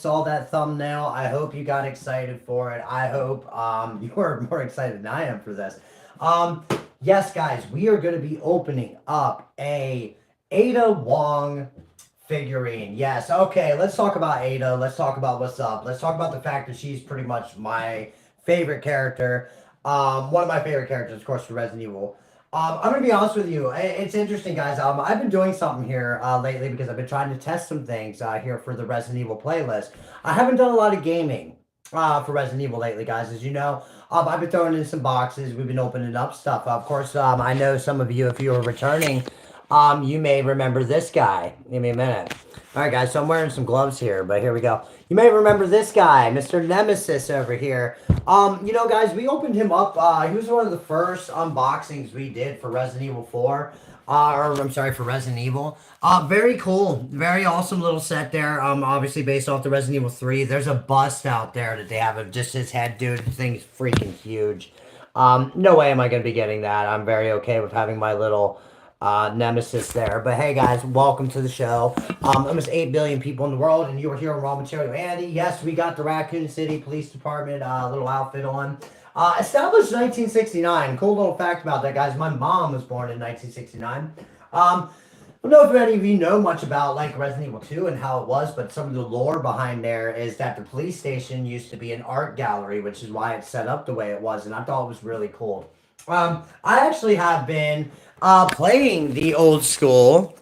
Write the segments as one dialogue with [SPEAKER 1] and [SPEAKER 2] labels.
[SPEAKER 1] saw that thumbnail. I hope you got excited for it. I hope you are more excited than I am for this. Um, yes, guys, we are going to be opening up a Ada Wong figurine. Yes, okay, let's talk about Ada. Let's talk about what's up. Let's talk about the fact that she's pretty much my favorite character. One of my favorite characters, of course, for Resident Evil. I'm gonna be honest with you. It's interesting, guys. I've been doing something here lately because I've been trying to test some things here for the Resident Evil playlist. I haven't done a lot of gaming for Resident Evil lately, guys. As you know, I've been throwing in some boxes. We've been opening up stuff. Of course, I know some of you, if you are returning, you may remember this guy. Give me a minute. All right, guys. So I'm wearing some gloves here, but here we go. You may remember this guy, Mr. Nemesis over here. You know, guys, we opened him up. He was one of the first unboxings we did for Resident Evil 4. Or I'm sorry, for Resident Evil. Very cool. Very awesome little set there. Obviously based off the Resident Evil 3. There's a bust out there that they have of just his head, dude. The thing's freaking huge. No way am I going to be getting that. I'm very okay with having my little Nemesis there. But hey, guys, welcome to the show. Almost 8 billion people in the world, and you are here on Raw Material Andy. Yes, we got the Raccoon City Police Department little outfit on. Established 1969. Cool little fact about that, guys. My mom was born in 1969. I don't know if any of you know much about like Resident Evil 2 and how it was, but some of the lore behind there is that the police station used to be an art gallery, which is why it's set up the way it was, and I thought it was really cool. I actually have been playing the old school.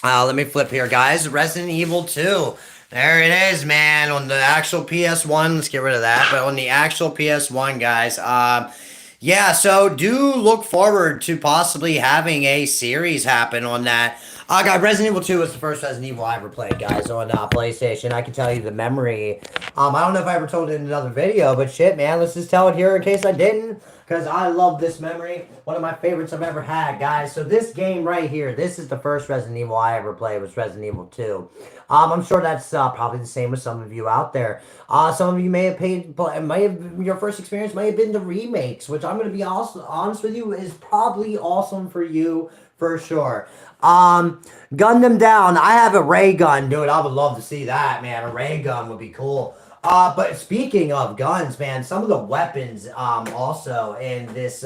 [SPEAKER 1] Let me flip here, guys. Resident Evil 2. There it is, man. On the actual PS1. Let's get rid of that. But on the actual PS1, guys. Yeah, so do look forward to possibly having a series happen on that. God, Resident Evil 2 was the first Resident Evil I ever played, guys, on PlayStation. I can tell you the memory. I don't know if I ever told it in another video, but shit, man, let's just tell it here in case I didn't. Because I love this memory. One of my favorites I've ever had, guys. So this game right here, this is the first Resident Evil I ever played, was Resident Evil 2. I'm sure that's probably the same with some of you out there. Some of you may have your first experience may have been the remakes, which I'm going to be honest with you, is probably awesome for you, for sure. Gun them down. I have a ray gun, dude. I would love to see that, man. A ray gun would be cool. But speaking of guns, man, some of the weapons also in this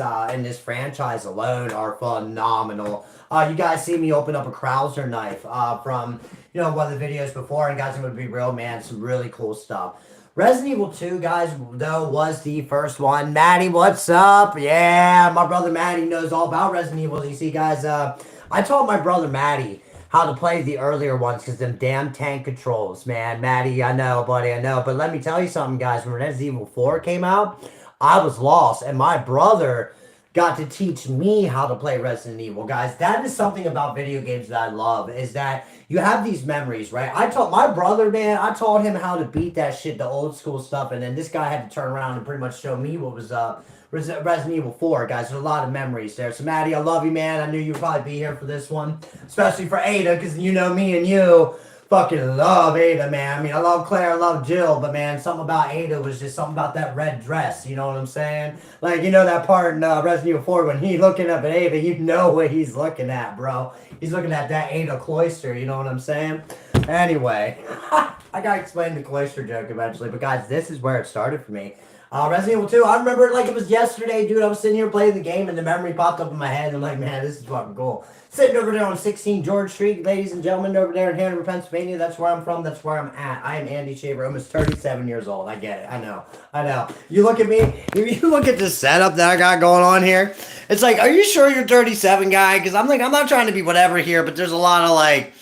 [SPEAKER 1] franchise alone are phenomenal. You guys see me open up a Krauser knife from one of the videos before, and guys, I'm gonna be real, man, some really cool stuff. Resident Evil 2, guys, though, was the first one. Maddie, what's up? Yeah, my brother Maddie knows all about Resident Evil. You see, guys, I taught my brother Maddie how to play the earlier ones because them damn tank controls, man. Maddie, I know, buddy, I know. But let me tell you something, guys. When Resident Evil 4 came out, I was lost. And my brother got to teach me how to play Resident Evil, guys. That is something about video games that I love, is that you have these memories, right? I taught my brother, man, I taught him how to beat that shit, the old school stuff. And then this guy had to turn around and pretty much show me what was up. Resident Evil 4, guys. There's a lot of memories there. So, Maddie, I love you, man. I knew you'd probably be here for this one, especially for Ada, because you know me and you fucking love Ada, man. I mean, I love Claire, I love Jill, but, man, something about Ada was just something about that red dress, you know what I'm saying? Like, you know that part in Resident Evil 4 when he's looking up at Ada, you know what he's looking at, bro. He's looking at that Ada cloister, you know what I'm saying? Anyway, I gotta explain the cloister joke eventually, but, guys, this is where it started for me. Resident Evil 2, I remember it like it was yesterday, dude. I was sitting here playing the game and the memory popped up in my head. And I'm like, man, this is fucking cool. Sitting over there on 16 George Street, ladies and gentlemen, over there in Hanover, Pennsylvania. That's where I'm from. That's where I'm at. I am Andy Shaver, almost 37 years old. I get it. I know. You look at me, you look at the setup that I got going on here. It's like, are you sure you're 37, guy? Because I'm like, I'm not trying to be whatever here, but there's a lot of like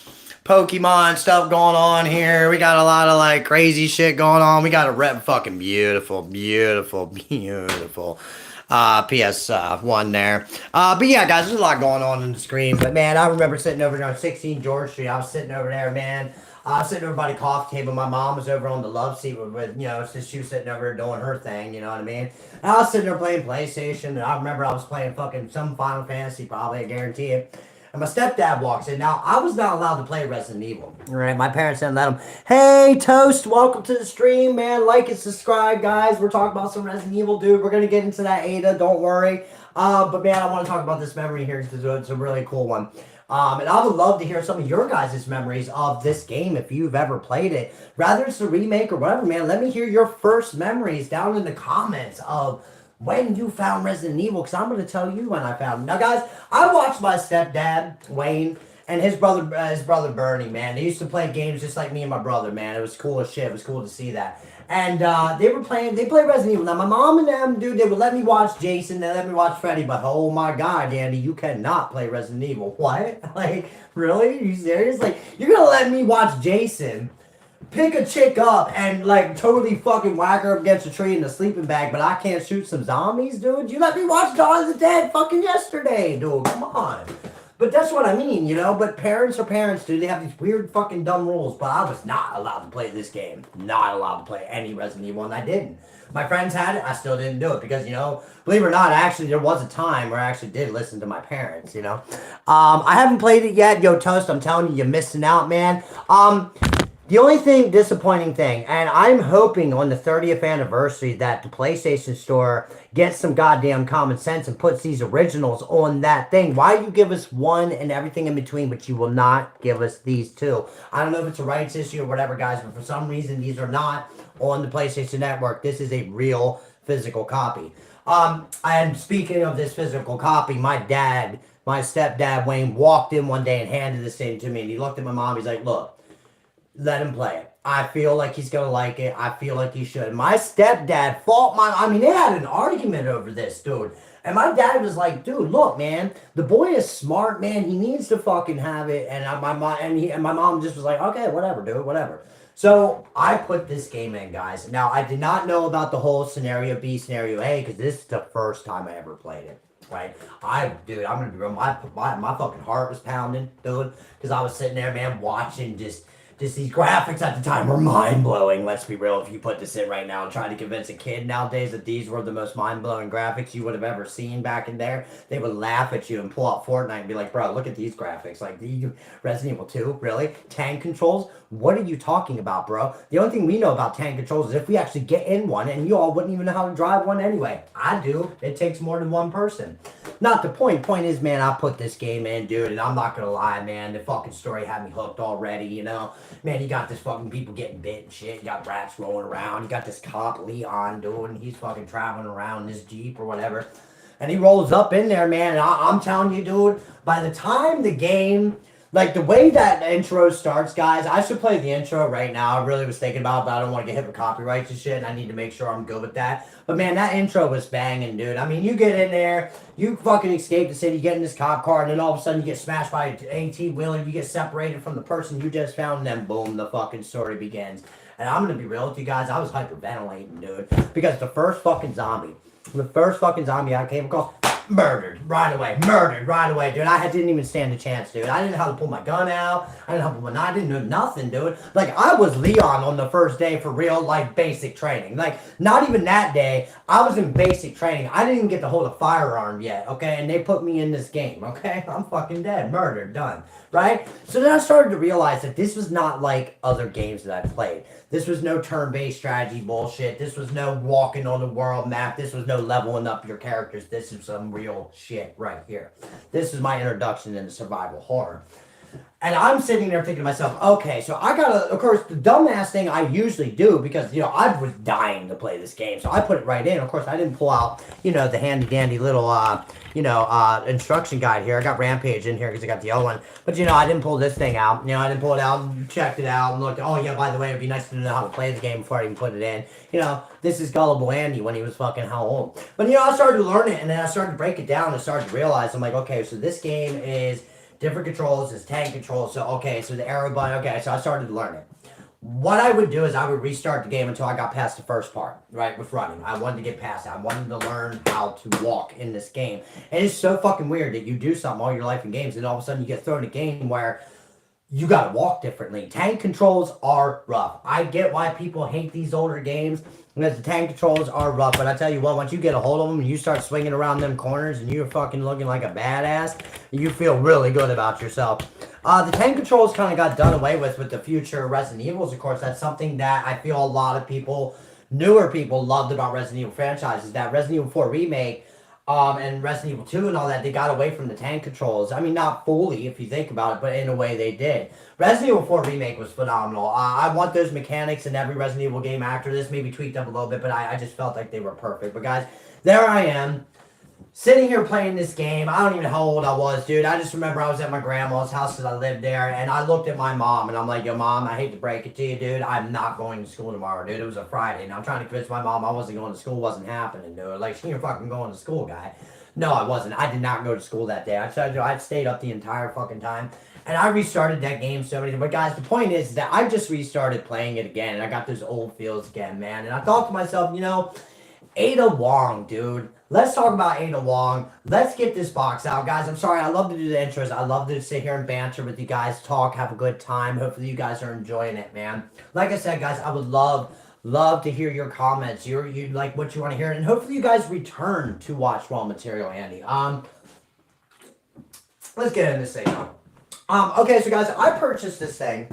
[SPEAKER 1] Pokemon stuff going on here. We got a lot of like crazy shit going on. We got a fucking beautiful PS1 there. But yeah, guys, there's a lot going on the screen. But man, I remember sitting over there on 16 George Street. I was sitting over there, man. I was sitting over by the coffee table. My mom was over on the love seat with she was sitting over there doing her thing, you know what I mean? And I was sitting there playing PlayStation, and I remember I was playing fucking some Final Fantasy, probably, I guarantee it. And my stepdad walks in. Now, I was not allowed to play Resident Evil. Right? My parents didn't let him. Hey, Toast, welcome to the stream, man. Like and subscribe, guys. We're talking about some Resident Evil, dude. We're going to get into that Ada. Don't worry. But, man, I want to talk about this memory here because it's a really cool one. And I would love to hear some of your guys' memories of this game if you've ever played it. Rather it's a remake or whatever, man, let me hear your first memories down in the comments of when you found Resident Evil, because I'm going to tell you when I found it. Now, guys, I watched my stepdad, Wayne, and his brother Bernie, man. They used to play games just like me and my brother, man. It was cool as shit. It was cool to see that. And they played Resident Evil. Now, my mom and them, dude, they would let me watch Jason, they let me watch Freddy, but oh my God, Andy, you cannot play Resident Evil. What? Like, really? Are you serious? Like, you're going to let me watch Jason pick a chick up and like totally fucking whack her up against a tree in a sleeping bag, but I can't shoot some zombies, dude? You let me watch Dawn of the Dead fucking yesterday, dude. Come on. But that's what I mean, you know? But parents are parents, dude. They have these weird fucking dumb rules, but I was not allowed to play this game. Not allowed to play any Resident Evil, and I didn't. My friends had it, I still didn't do it because, you know, believe it or not, actually, there was a time where I actually did listen to my parents, you know? I haven't played it yet. Yo, Toast, I'm telling you, you're missing out, man. The only disappointing thing, and I'm hoping on the 30th anniversary that the PlayStation Store gets some goddamn common sense and puts these originals on that thing. Why you give us one and everything in between, but you will not give us these two? I don't know if it's a rights issue or whatever, guys, but for some reason, these are not on the PlayStation Network. This is a real physical copy. And speaking of this physical copy, my stepdad, Wayne, walked in one day and handed this thing to me, and he looked at my mom, he's like, look, let him play it. I feel like he's going to like it. I feel like he should. My stepdad they had an argument over this, dude. And my dad was like, dude, look, man, the boy is smart, man. He needs to fucking have it. And my mom just was like, okay, whatever, dude, whatever. So I put this game in, guys. Now, I did not know about the whole Scenario B, Scenario A, because this is the first time I ever played it. Right, I'm gonna be real. My fucking heart was pounding, dude, because I was sitting there, man, watching just these graphics at the time were mind-blowing. Let's be real. If you put this in right now and try to convince a kid nowadays that these were the most mind-blowing graphics you would have ever seen back in there, they would laugh at you and pull out Fortnite and be like, bro, look at these graphics. Like, Resident Evil 2? Really? Tank controls? What are you talking about, bro? The only thing we know about tank controls is if we actually get in one, and you all wouldn't even know how to drive one anyway. I do. It takes more than one person. Not the point. Point is, man, I put this game in, dude, and I'm not gonna lie, man, the fucking story had me hooked already, you know? Man, you got this fucking people getting bit and shit, you got rats rolling around, you got this cop, Leon, dude, and he's fucking traveling around in this Jeep or whatever, and he rolls up in there, man, and I'm telling you, dude, by the time the game, like, the way that intro starts, guys, I should play the intro right now. I really was thinking about it, but I don't want to get hit with copyrights and shit, and I need to make sure I'm good with that. But, man, that intro was banging, dude. I mean, you get in there, you fucking escape the city, you get in this cop car, and then all of a sudden you get smashed by an AT-wheeler, you get separated from the person you just found, and then boom, the fucking story begins. And I'm going to be real with you guys, I was hyperventilating, dude, because the first fucking zombie I came across, murdered right away, dude. I didn't even stand a chance, dude. I didn't know how to pull my gun out. I didn't know how to pull my knife. I didn't know nothing, dude. Like, I was Leon on the first day for real, like, basic training. Like, not even that day. I was in basic training. I didn't even get to hold a firearm yet, okay? And they put me in this game, okay? I'm fucking dead. Murdered. Done. Right? So then I started to realize that this was not like other games that I played. This was no turn-based strategy bullshit. This was no walking on the world map. This was no leveling up your characters. This is some real shit right here. This is my introduction into survival horror. And I'm sitting there thinking to myself, okay, so I gotta, of course, the dumbass thing I usually do, because, you know, I was dying to play this game, so I put it right in. Of course, I didn't pull out, you know, the handy-dandy little, instruction guide here. I got Rampage in here because I got the other one. But, you know, I didn't pull this thing out. You know, I didn't pull it out and checked it out and looked, oh, yeah, by the way, it'd be nice to know how to play the game before I even put it in. You know, this is gullible Andy when he was fucking how old. But, you know, I started to learn it, and then I started to break it down and started to realize, I'm like, okay, so this game is different controls, it's tank controls, so okay, so the arrow button, okay, so I started to learn it. What I would do is I would restart the game until I got past the first part, right, with running. I wanted to get past it. I wanted to learn how to walk in this game. And it's so fucking weird that you do something all your life in games and all of a sudden you get thrown a game where you gotta walk differently. Tank controls are rough. I get why people hate these older games because the tank controls are rough, but I tell you what, once you get a hold of them and you start swinging around them corners and you're fucking looking like a badass, you feel really good about yourself. The tank controls kind of got done away with the future Resident Evils, of course. That's something that I feel a lot of people, newer people, loved about Resident Evil franchises. That Resident Evil 4 Remake, and Resident Evil 2 and all that, they got away from the tank controls. I mean, not fully if you think about it, but in a way they did. Resident Evil 4 Remake was phenomenal. I want those mechanics in every Resident Evil game after this, maybe tweaked up a little bit, but I just felt like they were perfect. But guys, there I am, sitting here playing this game. I don't even know how old I was, dude. I just remember I was at my grandma's house because I lived there, and I looked at my mom, and I'm like, yo, Mom, I hate to break it to you, dude. I'm not going to school tomorrow, dude. It was a Friday, and I'm trying to convince my mom I wasn't going to school. Wasn't happening, dude. Like, you're fucking going to school, guy. No, I wasn't. I did not go to school that day. I stayed up the entire fucking time. And I restarted that game so many times. But guys, the point is that I just restarted playing it again, and I got those old feels again, man. And I thought to myself, you know, Ada Wong, dude. Let's talk about Ada Wong. Let's get this box out. Guys, I'm sorry. I love to do the intros. I love to sit here and banter with you guys, talk, have a good time. Hopefully you guys are enjoying it, man. Like I said, guys, I would love to hear your comments. You like what you want to hear. And hopefully you guys return to watch Raw Material, Andy. Let's get into this thing. Okay, so guys, I purchased this thing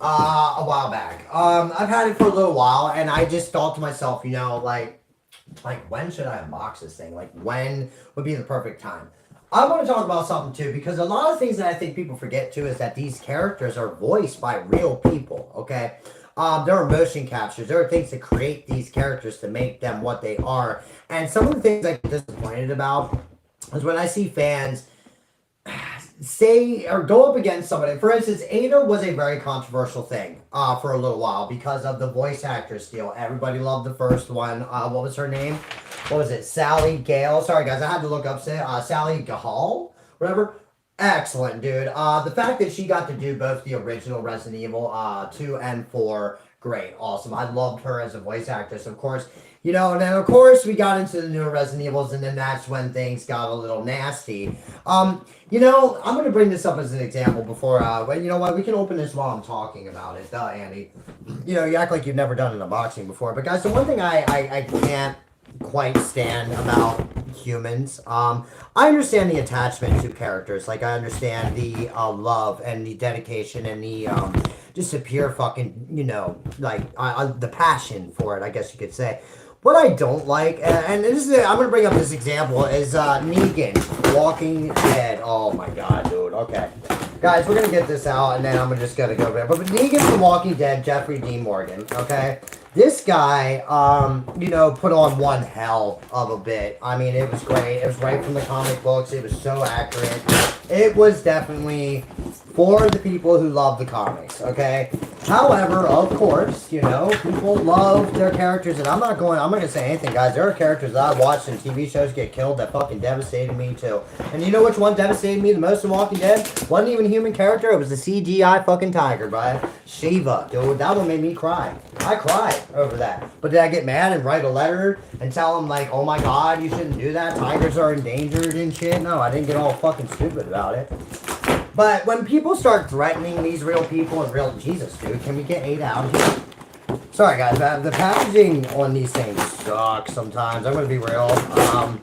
[SPEAKER 1] a while back. I've had it for a little while, and I just thought to myself, you know, like when should I unbox this thing? Like, when would be the perfect time? I want to talk about something too, because a lot of things that I think people forget too is that these characters are voiced by real people. Okay, there are motion captures. There are things to create these characters to make them what they are. And some of the things I get disappointed about is when I see fans say or go up against somebody. For instance, Ada was a very controversial thing for a little while because of the voice actress deal. Everybody loved the first one. What was her name? What was it? Sally Gale. Sorry guys, I had to look up Sally Gahal, whatever. Excellent, dude. The fact that she got to do both the original Resident Evil 2 and 4, great, awesome. I loved her as a voice actress, of course. You know, and then of course we got into the newer Resident Evils, and then that's when things got a little nasty. You know, I'm going to bring this up as an example before, well, you know what, we can open this while I'm talking about it, Andy. You know, you act like you've never done an unboxing before, but guys, the one thing I can't quite stand about humans, I understand the attachment to characters, like I understand the love and the dedication and the, just the pure fucking, you know, like, the passion for it, I guess you could say. What I don't like, and this is, I'm going to bring up this example, is Negan, Walking Dead. Oh my god, dude. Okay. Guys, we're going to get this out, and then I'm just going to go there. But Negan from Walking Dead, Jeffrey Dean Morgan, okay? This guy, you know, put on one hell of a bit. I mean, it was great. It was right from the comic books. It was so accurate. It was definitely for the people who love the comics, okay? However, of course, you know, people love their characters, and I'm not going to say anything, guys. There are characters that I watched in TV shows get killed that fucking devastated me, too. And you know which one devastated me the most in Walking Dead? Wasn't even a human character. It was the CGI fucking tiger, bro. Shiva, dude. That one made me cry. I cried over that. But did I get mad and write a letter and tell them, like, oh my god, you shouldn't do that? Tigers are endangered and shit? No, I didn't get all fucking stupid about it. But when people start threatening these real people and real... Jesus, dude, can we get Ada out of here? Sorry, guys. The packaging on these things sucks sometimes. I'm going to be real. I'm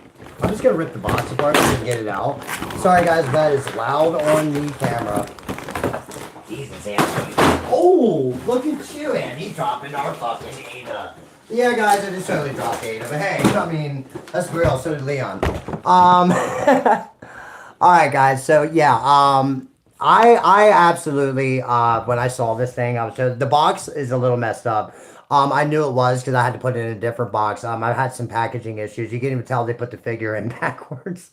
[SPEAKER 1] just going to rip the box apart and get it out. Sorry, guys. That is loud on the camera. Jesus, Andy. Oh, look at you, Andy, dropping our fucking Ada. Yeah, guys, I just totally dropped Ada. But hey, I mean, that's real. So did Leon. Alright guys, so yeah, I absolutely, when I saw this thing, I was just, the box is a little messed up. I knew it was because I had to put it in a different box. I've had some packaging issues. You can even tell they put the figure in backwards.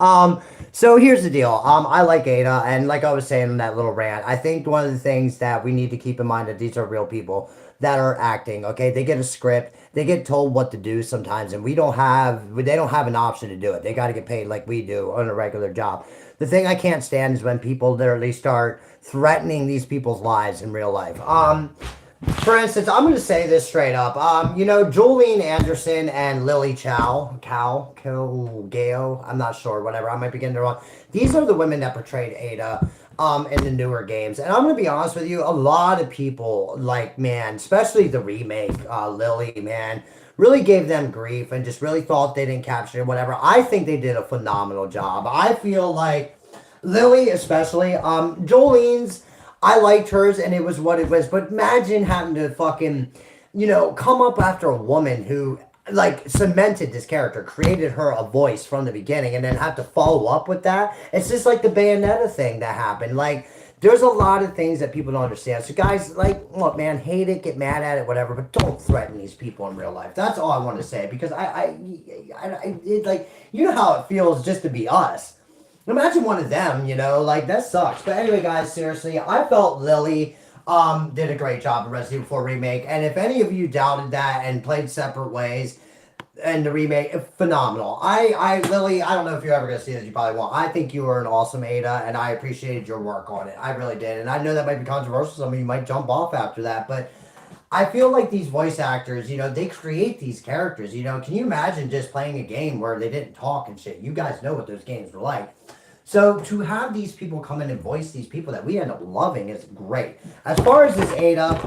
[SPEAKER 1] So here's the deal. I like Ada, and like I was saying in that little rant, I think one of the things that we need to keep in mind that these are real people that are acting, okay? They get a script, they get told what to do sometimes, and they don't have an option to do it. They got to get paid like we do on a regular job. The thing I can't stand is when people literally start threatening these people's lives in real life. For instance, I'm going to say this straight up. You know, Jolene Anderson and Lily Gao, I'm not sure, whatever, I might be getting it wrong. These are the women that portrayed Ada in the newer games. And I'm going to be honest with you, a lot of people, like, man, especially the remake, Lily, man, really gave them grief and just really thought they didn't capture it, whatever. I think they did a phenomenal job. I feel like Lily especially, Jolene's, I liked hers and it was what it was. But imagine having to fucking, you know, come up after a woman who like cemented this character, created her a voice from the beginning, and then have to follow up with that. It's just like the Bayonetta thing that happened. Like there's a lot of things that people don't understand. So guys, like, look, man, hate it, get mad at it, whatever, but don't threaten these people in real life. That's all I want to say because like, you know how it feels just to be us. Imagine one of them, like that sucks. But anyway, guys, seriously, I felt Lily did a great job in Resident Evil 4 Remake. And if any of you doubted that and played separate ways and the remake, phenomenal. Lily, I don't know if you're ever going to see this, you probably won't. I think you were an awesome Ada, and I appreciated your work on it. I really did. And I know that might be controversial. Some of you might jump off after that, but I feel like these voice actors, they create these characters, Can you imagine just playing a game where they didn't talk and shit? You guys know what those games were like. So to have these people come in and voice these people that we end up loving is great. As far as this Ada,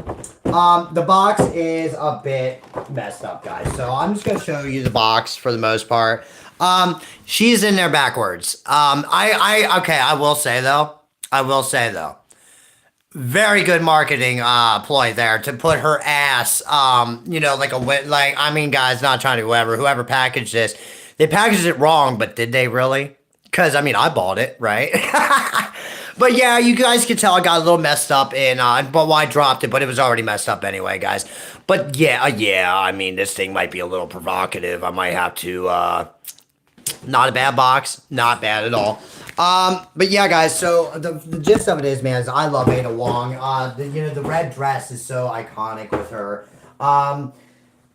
[SPEAKER 1] the box is a bit messed up, guys. So I'm just going to show you the box for the most part. She's in there backwards. Okay, I will say though, very good marketing ploy there to put her ass, I mean, guys, not trying to whoever packaged this, they packaged it wrong, but did they really? Because, I mean, I bought it, right? But yeah, you guys can tell I got a little messed up but I dropped it, but it was already messed up anyway, guys. But yeah, I mean, this thing might be a little provocative. I might have to, not a bad box, not bad at all. But yeah, guys, so the gist of it is, man, is I love Ada Wong. The red dress is so iconic with her.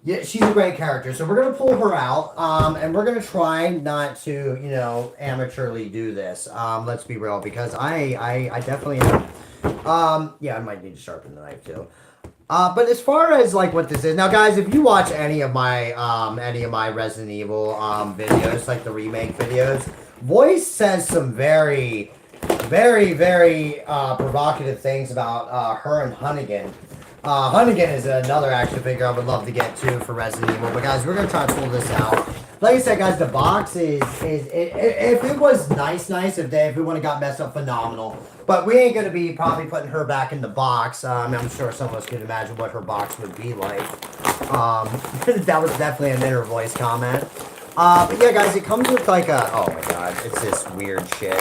[SPEAKER 1] Yeah, she's a great character. So we're going to pull her out, and we're going to try not to, amateurly do this. Let's be real, because I definitely am. Yeah, I might need to sharpen the knife, too. But as far as, like, what this is... Now, guys, if you watch any of my Resident Evil videos, like the remake videos, Voice says some very, very, very provocative things about her and Hunnigan. Hunnigan is another action figure I would love to get to for Resident Evil. But guys, we're going to try to pull this out. Like I said, guys, the box if it was nice, if we would have got messed up, phenomenal. But we ain't going to be probably putting her back in the box. I'm sure some of us can imagine what her box would be like. That was definitely an inner voice comment. But yeah, guys, it comes with like oh my god, it's this weird shit.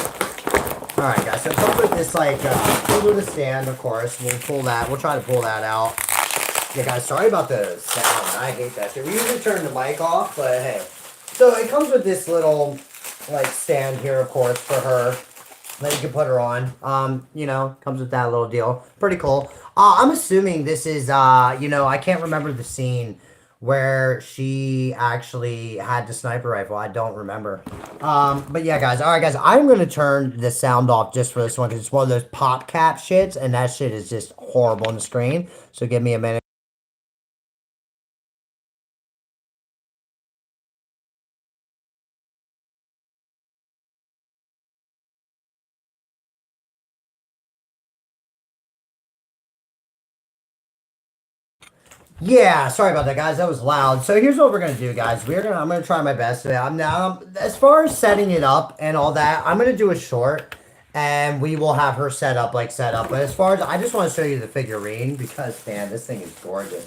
[SPEAKER 1] Alright, guys, so it comes with this, like, comes with a stand, of course. We'll try to pull that out. Yeah, guys, sorry about the sound. I hate that shit. We usually turn the mic off, but hey. So it comes with this little, like, stand here, of course, for her that you can put her on. Comes with that little deal. Pretty cool. I'm assuming this is, I can't remember the scene where she actually had the sniper rifle. I don't remember. But yeah, guys. All right, guys. I'm going to turn the sound off just for this one because it's one of those pop cap shits, and that shit is just horrible on the screen. So give me a minute. Yeah, sorry about that, guys. That was loud. So here's what we're gonna do, guys. I'm gonna try my best today. As far as setting it up and all that, I'm gonna do a short, and we will have her set up. But as far as I just want to show you the figurine because man, this thing is gorgeous.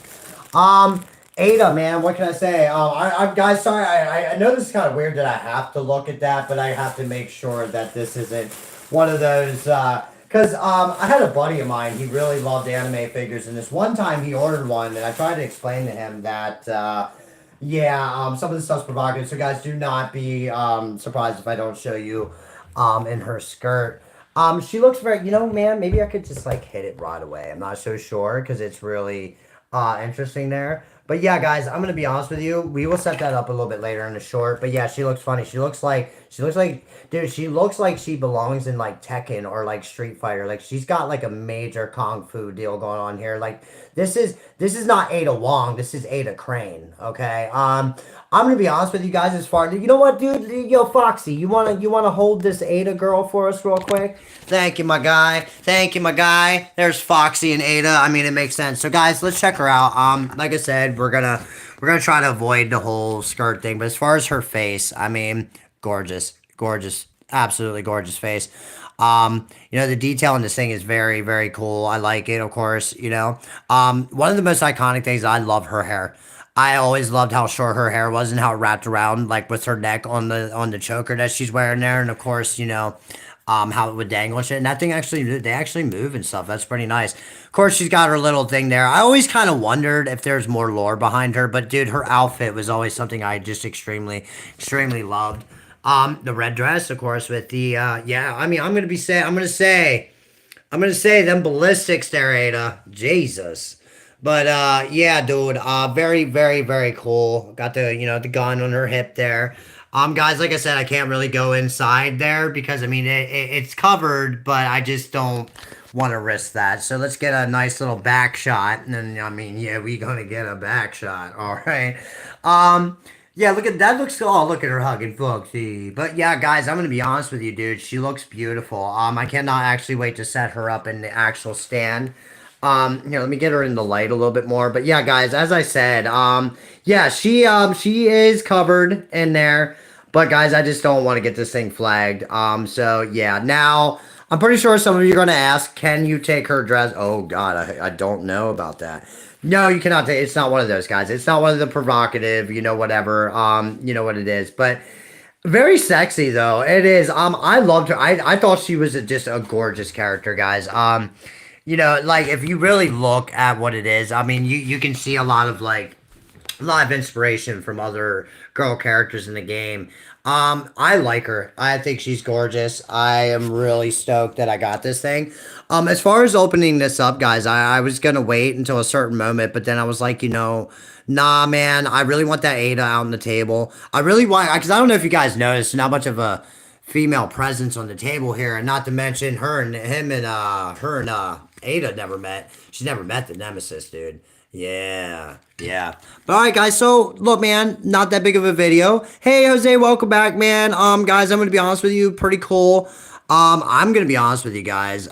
[SPEAKER 1] Ada, man, what can I say? Guys, sorry. I know this is kind of weird that I have to look at that, but I have to make sure that this isn't one of those. Because I had a buddy of mine, he really loved anime figures, and this one time he ordered one, and I tried to explain to him that, some of the stuff's provocative, so guys, do not be surprised if I don't show you in her skirt. She looks very, man, maybe I could just, like, hit it right away. I'm not so sure, because it's really interesting there. But yeah, guys, I'm gonna be honest with you. We will set that up a little bit later in the short. But yeah, she looks funny. She looks like, dude, she looks like she belongs in like Tekken or like Street Fighter. Like she's got like a major kung fu deal going on here. Like this is not Ada Wong. This is Ada Crane. Okay. I'm gonna be honest with you guys. As far, you know what, dude? Yo, Foxy, you wanna hold this Ada girl for us real quick? Thank you, my guy. Thank you, my guy. There's Foxy and Ada. I mean, it makes sense. So, guys, let's check her out. Like I said, we're gonna try to avoid the whole skirt thing. But as far as her face, I mean, gorgeous, absolutely gorgeous face. The detail in this thing is very, very cool. I like it, of course. One of the most iconic things. I love her hair. I always loved how short her hair was and how it wrapped around like with her neck on the choker that she's wearing there, and of course, how it would dangle and shit. And that thing actually they actually move and stuff. That's pretty nice. Of course, she's got her little thing there. I always kind of wondered if there's more lore behind her, but dude, her outfit was always something I just extremely loved. The red dress, of course, with the yeah. I mean, I'm gonna say them ballistics there, Ada. Jesus. But yeah, dude, very cool. Got the the gun on her hip there. Guys, like I said, I can't really go inside there because I mean it's covered, but I just don't want to risk that. So let's get a nice little back shot, and then I mean, yeah, we gonna get a back shot. All right. Um, yeah, look at that. Looks oh, look at her hugging Foxy. But yeah, guys, I'm gonna be honest with you, dude. She looks beautiful. I cannot actually wait to set her up in the actual stand. Here, let me get her in the light a little bit more. But yeah, guys, as I said, yeah, she is covered in there. But guys, I just don't want to get this thing flagged. So yeah, now I'm pretty sure some of you are gonna ask, can you take her dress? Oh God, I don't know about that. No, you cannot take. It's not one of those guys. It's not one of the provocative, whatever. You know what it is, but. Very sexy though. It is. I loved her. I thought she was just a gorgeous character, guys. Like if you really look at what it is, I mean, you can see a lot of inspiration from other girl characters in the game. I like her. I think she's gorgeous. I am really stoked that I got this thing. As far as opening this up, guys, I was gonna wait until a certain moment, but then I was like, nah, man, I really want that Ada out on the table. I really want, because I don't know if you guys noticed, not much of a female presence on the table here, and not to mention her and Ada never met. She's never met the Nemesis, dude. Yeah, yeah. But all right, guys. So look, man, not that big of a video. Hey, Jose, welcome back, man. Guys, I'm gonna be honest with you, pretty cool. I'm gonna be honest with you guys.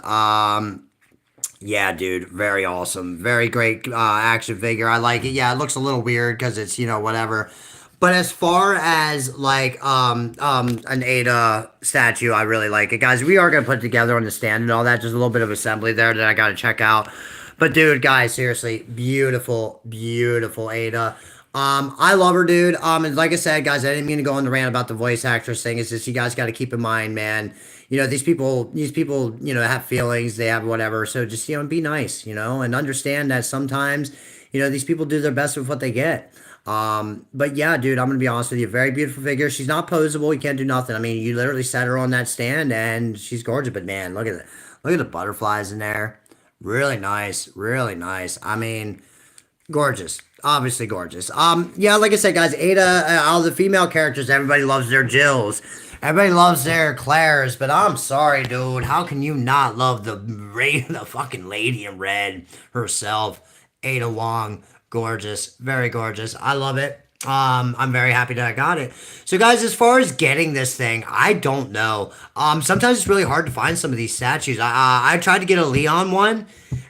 [SPEAKER 1] Yeah, dude, very awesome, very great action figure. I like it. Yeah, it looks a little weird because it's whatever. But as far as an Ada statue, I really like it, guys. We are gonna put it together on the stand and all that. Just a little bit of assembly there that I gotta check out. But dude, guys, seriously, beautiful Ada. I love her, dude. And like I said, guys, I didn't mean to go on the rant about the voice actress thing. It's just you guys got to keep in mind, man. These people, have feelings, they have whatever. So just be nice, and understand that sometimes, these people do their best with what they get. But yeah, dude, I'm gonna be honest with you. Very beautiful figure. She's not posable. You can't do nothing. I mean, you literally set her on that stand, and she's gorgeous. But man, look at the butterflies in there. Really nice, really nice. I mean, gorgeous. Obviously gorgeous. Yeah, like I said, guys, Ada, all the female characters, everybody loves their Jills. Everybody loves their Claires, but I'm sorry, dude. How can you not love the fucking lady in red herself, Ada Wong? Gorgeous, very gorgeous. I love it. I'm very happy that I got it. So, guys, as far as getting this thing, I don't know. Sometimes it's really hard to find some of these statues. I tried to get a Leon one,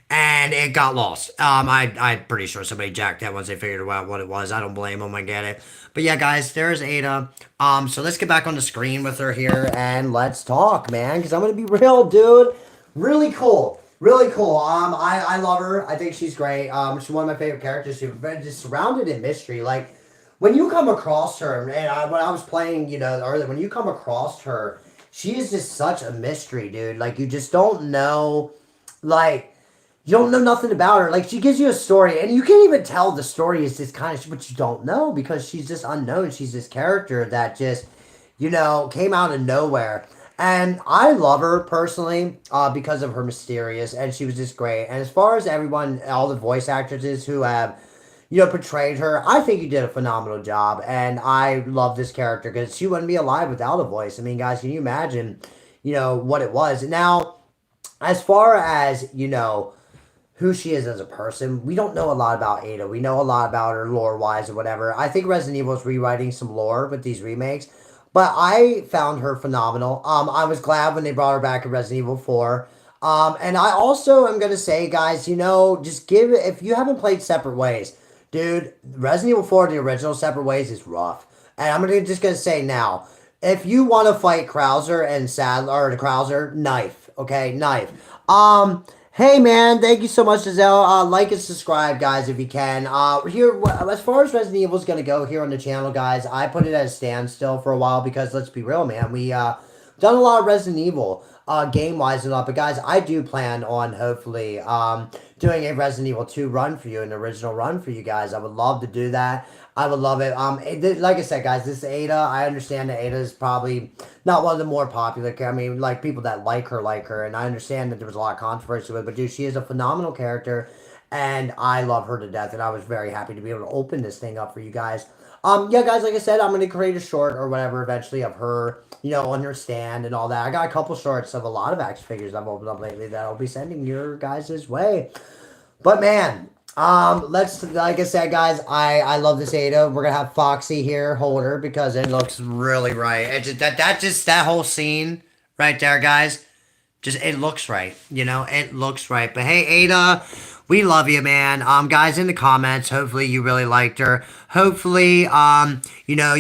[SPEAKER 1] and it got lost. I'm pretty sure somebody jacked that once they figured out what it was. I don't blame them. I get it. But yeah, guys, there's Ada. So let's get back on the screen with her here and let's talk, man. Because I'm gonna be real, dude. Really cool. Really cool. I love her. I think she's great. She's one of my favorite characters. She's just surrounded in mystery. Like when you come across her, and when I was playing, earlier, when you come across her, she is just such a mystery, dude. Like you just don't know, like you don't know nothing about her. Like she gives you a story, and you can't even tell the story is just kind of what you don't know because she's just unknown. She's this character that just, came out of nowhere. And I love her personally because of her mysterious, and she was just great. And as far as everyone, all the voice actresses who have, portrayed her, I think you did a phenomenal job. And I love this character because she wouldn't be alive without a voice. I mean, guys, can you imagine, what it was? Now, as far as, who she is as a person, we don't know a lot about Ada. We know a lot about her lore-wise or whatever. I think Resident Evil is rewriting some lore with these remakes. But I found her phenomenal. I was glad when they brought her back in Resident Evil 4. And I also am going to say, guys, just if you haven't played Separate Ways, dude, Resident Evil 4, the original Separate Ways is rough. And I'm just going to say now, if you want to fight Krauser and Sadler, or the Krauser, knife, okay, knife. Hey man, thank you so much, Giselle. Like and subscribe, guys, if you can. Here, as far as Resident Evil is gonna go here on the channel, guys, I put it at a standstill for a while because let's be real, man, we done a lot of Resident Evil game wise and all. But guys, I do plan on hopefully doing a Resident Evil 2 run for you, an original run for you guys. I would love to do that. I would love it. Like I said, guys, this Ada, I understand that Ada is probably not one of the more popular. I mean, like people that like her, and I understand that there was a lot of controversy with it. But dude, she is a phenomenal character, and I love her to death. And I was very happy to be able to open this thing up for you guys. Yeah, guys, like I said, I'm gonna create a short or whatever eventually of her, on her stand and all that. I got a couple shorts of a lot of action figures I've opened up lately that I'll be sending your guys' way. But man, let's, like I said, guys, I love this Ada. We're gonna have Foxy here hold her because it looks really right. It just, that whole scene right there, guys, just it looks right. It looks right. But hey, Ada, we love you, man. Guys, in the comments, hopefully you really liked her. Hopefully, you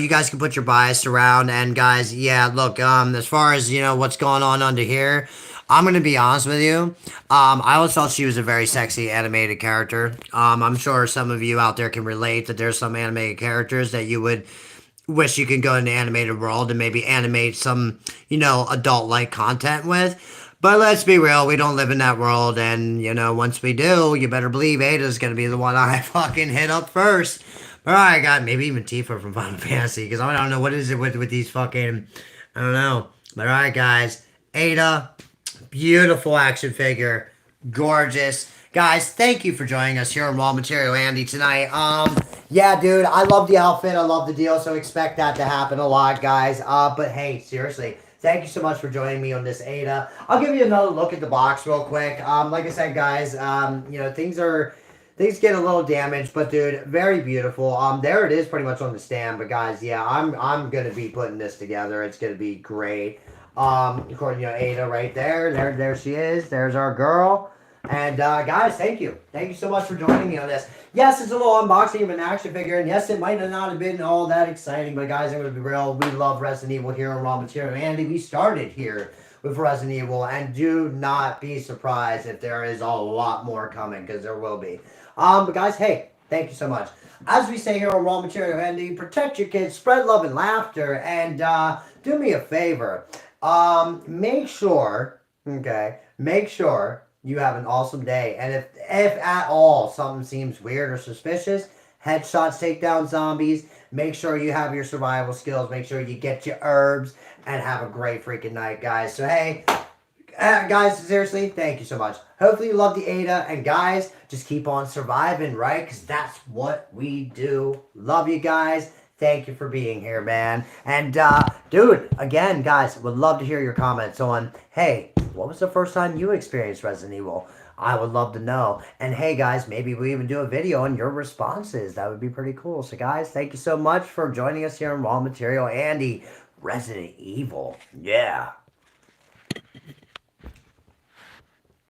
[SPEAKER 1] guys can put your bias around. And guys, yeah, look, as far as what's going on under here. I'm gonna be honest with you. I always thought she was a very sexy animated character. I'm sure some of you out there can relate that there's some animated characters that you would wish you could go in the animated world and maybe animate some, adult-like content with. But let's be real, we don't live in that world, and, once we do, you better believe Ada's gonna be the one I fucking hit up first. But alright, God, maybe even Tifa from Final Fantasy, because I don't know, what is it with these fucking, I don't know. But alright, guys, Ada, beautiful action figure, gorgeous. Guys, thank you for joining us here on Raw Material Andy tonight. Yeah, dude, I love the outfit, I love the deal, so expect that to happen a lot, guys. But hey, seriously, thank you so much for joining me on this Ada. I'll give you another look at the box real quick. Like I said, guys, things get a little damaged, but dude, very beautiful. There it is, pretty much on the stand. But guys, yeah, I'm gonna be putting this together. It's gonna be great. According to Ada right there. There she is. There's our girl. And guys, thank you. Thank you so much for joining me on this. Yes, it's a little unboxing of an action figure, and yes, it might not have been all that exciting, but guys, I'm gonna be real. We love Resident Evil here on Raw Material Andy. We started here with Resident Evil, and do not be surprised if there is a lot more coming, because there will be. But guys, hey, thank you so much. As we say here on Raw Material Andy, protect your kids, spread love and laughter, and do me a favor. Make sure you have an awesome day. And if at all something seems weird or suspicious, headshots take down zombies. Make sure you have your survival skills. Make sure you get your herbs and have a great freaking night, guys. So hey, guys, seriously, thank you so much. Hopefully you love the Ada, and guys, just keep on surviving, right? Because that's what we do. Love you guys. Thank you for being here, man. And, dude, again, guys, would love to hear your comments on, hey, what was the first time you experienced Resident Evil? I would love to know. And, hey, guys, maybe we even do a video on your responses. That would be pretty cool. So, guys, thank you so much for joining us here on Raw Material Andy, Resident Evil. Yeah.